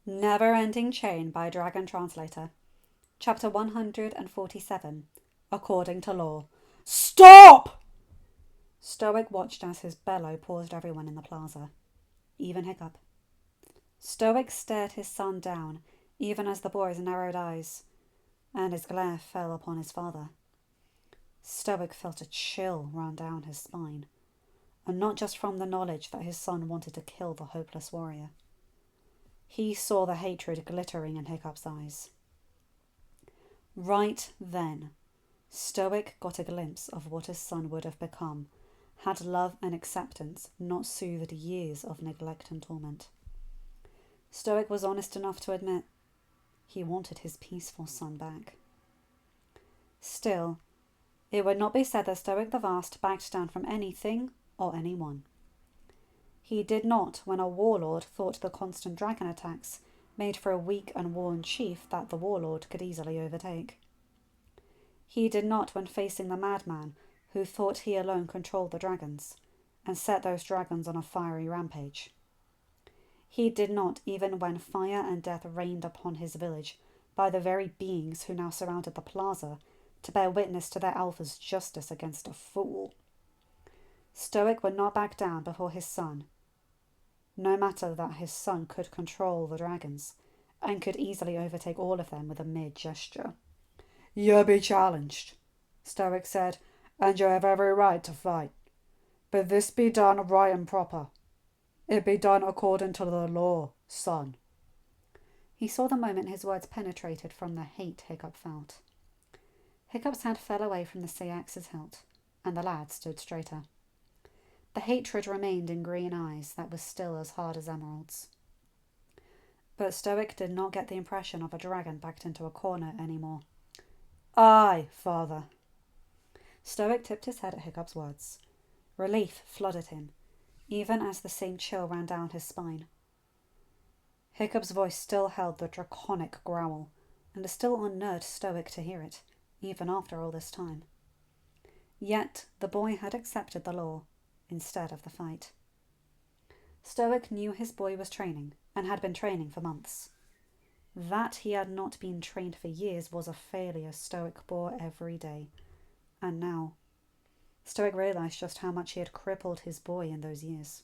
Neverending Chain by Dragon Translator. Chapter 147. According to Law. Stop! Stoic watched as his bellow paused everyone in the plaza, even Hiccup. Stoic stared his son down, even as the boy's narrowed eyes, and his glare fell upon his father. Stoic felt a chill run down his spine, and not just from the knowledge that his son wanted to kill the hopeless warrior. He saw the hatred glittering in Hiccup's eyes. Right then, Stoic got a glimpse of what his son would have become had love and acceptance not soothed years of neglect and torment. Stoic was honest enough to admit he wanted his peaceful son back. Still, it would not be said that Stoic the Vast backed down from anything or anyone. He did not when a warlord thought the constant dragon attacks made for a weak and worn chief that the warlord could easily overtake. He did not when facing the madman who thought he alone controlled the dragons and set those dragons on a fiery rampage. He did not even when fire and death rained upon his village by the very beings who now surrounded the plaza to bear witness to their alpha's justice against a fool. Stoic would not back down before his son, no matter that his son could control the dragons and could easily overtake all of them with a mere gesture. "You be challenged," Stoic said, "and you have every right to fight. But this be done right and proper. It be done according to the law, son." He saw the moment his words penetrated from the hate Hiccup felt. Hiccup's hand fell away from the sea axe's hilt, and the lad stood straighter. The hatred remained in green eyes that were still as hard as emeralds. But Stoic did not get the impression of a dragon backed into a corner anymore. "Aye, father." Stoic tipped his head at Hiccup's words. Relief flooded him, even as the same chill ran down his spine. Hiccup's voice still held the draconic growl, and it still unnerved Stoic to hear it, even after all this time. Yet the boy had accepted the law instead of the fight. Stoic knew his boy was training, and had been training for months. That he had not been trained for years was a failure Stoic bore every day. And now, Stoic realized just how much he had crippled his boy in those years.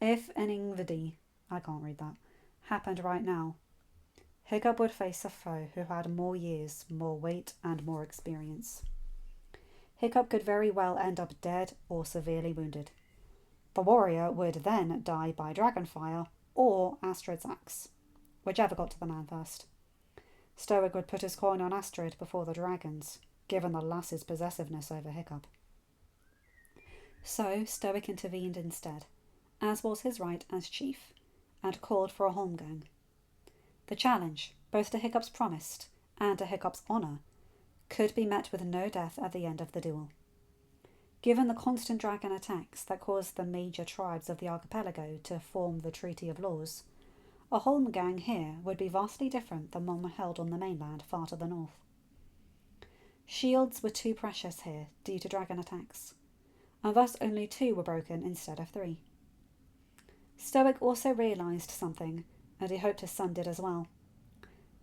If an Ingvidi, I can't read that, happened right now, Hiccup would face a foe who had more years, more weight, and more experience. Hiccup could very well end up dead or severely wounded. The warrior would then die by dragonfire or Astrid's axe, whichever got to the man first. Stoic would put his coin on Astrid before the dragons, given the lass's possessiveness over Hiccup. So Stoic intervened instead, as was his right as chief, and called for a holmgang. The challenge, both to Hiccup's promised and to Hiccup's honour, could be met with no death at the end of the duel. Given the constant dragon attacks that caused the major tribes of the archipelago to form the Treaty of Laws, a holmgang here would be vastly different than one held on the mainland far to the north. Shields were too precious here due to dragon attacks, and thus only 2 were broken instead of 3. Stoic also realised something, and he hoped his son did as well.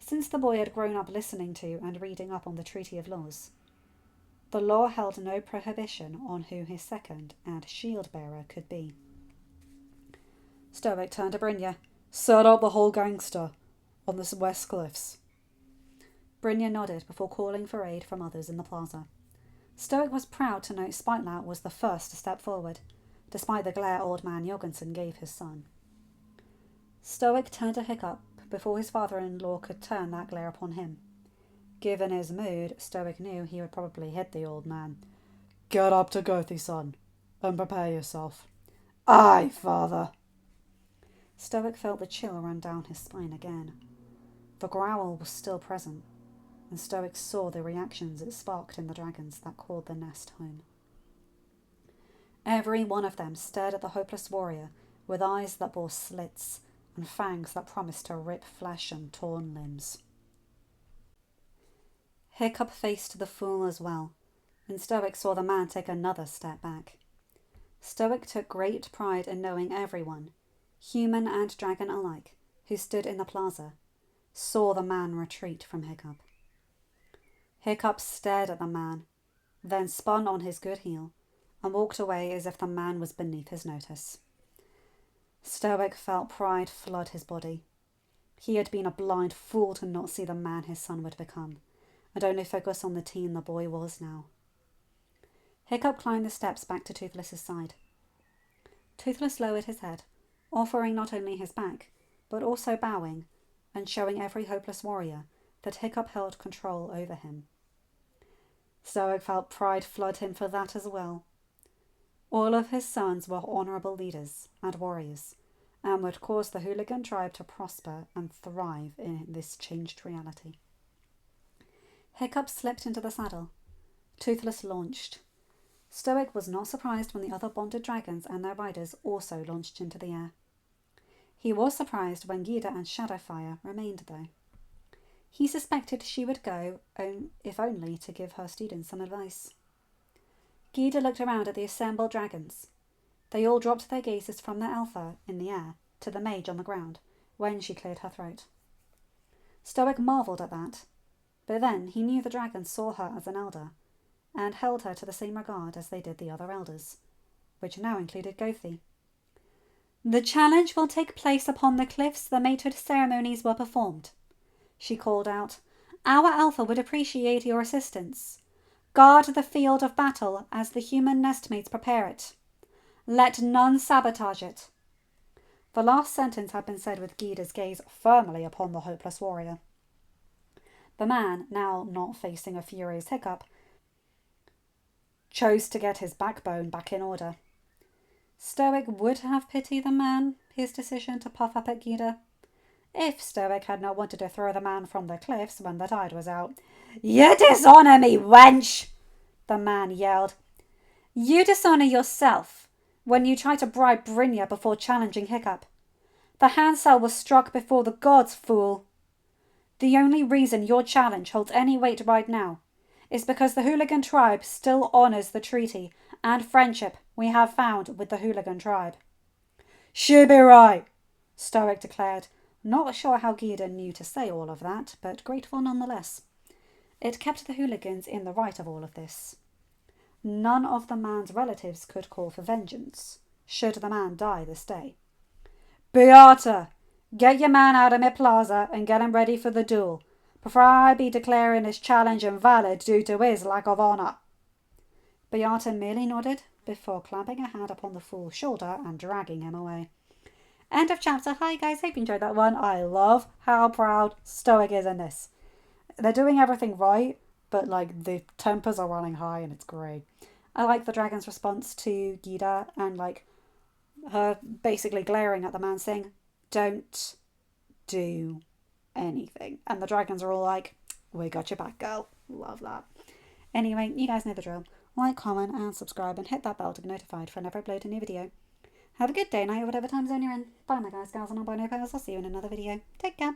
Since the boy had grown up listening to and reading up on the Treaty of Laws, the law held no prohibition on who his second and shield-bearer could be. Stoic turned to Brynja. "Set up the whole gangster on the west cliffs." Brynja nodded before calling for aid from others in the plaza. Stoic was proud to note Spitelout was the first to step forward, despite the glare old man Jorgensen gave his son. Stoic turned to Hiccup before his father-in-law could turn that glare upon him. Given his mood, Stoic knew he would probably hit the old man. "Get up to Gothi, son, and prepare yourself." "Aye, father." Stoic felt the chill run down his spine again. The growl was still present, and Stoic saw the reactions it sparked in the dragons that called the nest home. Every one of them stared at the hopeless warrior with eyes that bore slits and fangs that promised to rip flesh and torn limbs. Hiccup faced the fool as well, and Stoic saw the man take another step back. Stoic took great pride in knowing everyone, human and dragon alike, who stood in the plaza, saw the man retreat from Hiccup. Hiccup stared at the man, then spun on his good heel and walked away as if the man was beneath his notice. Stoic felt pride flood his body. He had been a blind fool to not see the man his son would become, and only focus on the teen the boy was now. Hiccup climbed the steps back to Toothless's side. Toothless lowered his head, offering not only his back, but also bowing and showing every hopeless warrior that Hiccup held control over him. Stoic felt pride flood him for that as well. All of his sons were honourable leaders and warriors, and would cause the hooligan tribe to prosper and thrive in this changed reality. Hiccup slipped into the saddle. Toothless launched. Stoic was not surprised when the other bonded dragons and their riders also launched into the air. He was surprised when Gyda and Shadowfire remained, though. He suspected she would go, if only to give her students some advice. Gyda looked around at the assembled dragons. They all dropped their gazes from their alpha in the air to the mage on the ground when she cleared her throat. Stoic marvelled at that, but then he knew the dragons saw her as an elder and held her to the same regard as they did the other elders, which now included Gothi. "The challenge will take place upon the cliffs the matehood ceremonies were performed," she called out. "Our alpha would appreciate your assistance. Guard the field of battle as the human nestmates prepare it. Let none sabotage it." The last sentence had been said with Gyda's gaze firmly upon the hopeless warrior. The man, now not facing a furious Hiccup, chose to get his backbone back in order. Stoic would have pitied the man, his decision to puff up at Gyda, if Stoic had not wanted to throw the man from the cliffs when the tide was out. "You dishonour me, wench!" the man yelled. "You dishonour yourself when you try to bribe Brynja before challenging Hiccup. The handcell was struck before the gods, fool. The only reason your challenge holds any weight right now is because the hooligan tribe still honours the treaty and friendship we have found with the hooligan tribe." "She be right," Stoic declared, not sure how Gyda knew to say all of that, but grateful nonetheless. It kept the hooligans in the right of all of this. None of the man's relatives could call for vengeance, should the man die this day. "Beata, get your man out of my plaza and get him ready for the duel, before I be declaring his challenge invalid due to his lack of honour." Beata merely nodded before clapping a hand upon the fool's shoulder and dragging him away. End of chapter. Hi guys, hope you enjoyed that one. I love how proud Stoic is in this. They're doing everything right, but like the tempers are running high and it's great. I like the dragon's response to Gyda and like her basically glaring at the man saying, "Don't do anything." And the dragons are all like, "We got your back, girl." Love that. Anyway, you guys know the drill. Like, comment and subscribe and hit that bell to be notified whenever I upload a new video. Have a good day, night, or whatever time zone you're in. Bye my guys, gals and non-binary pals. I'll see you in another video. Take care.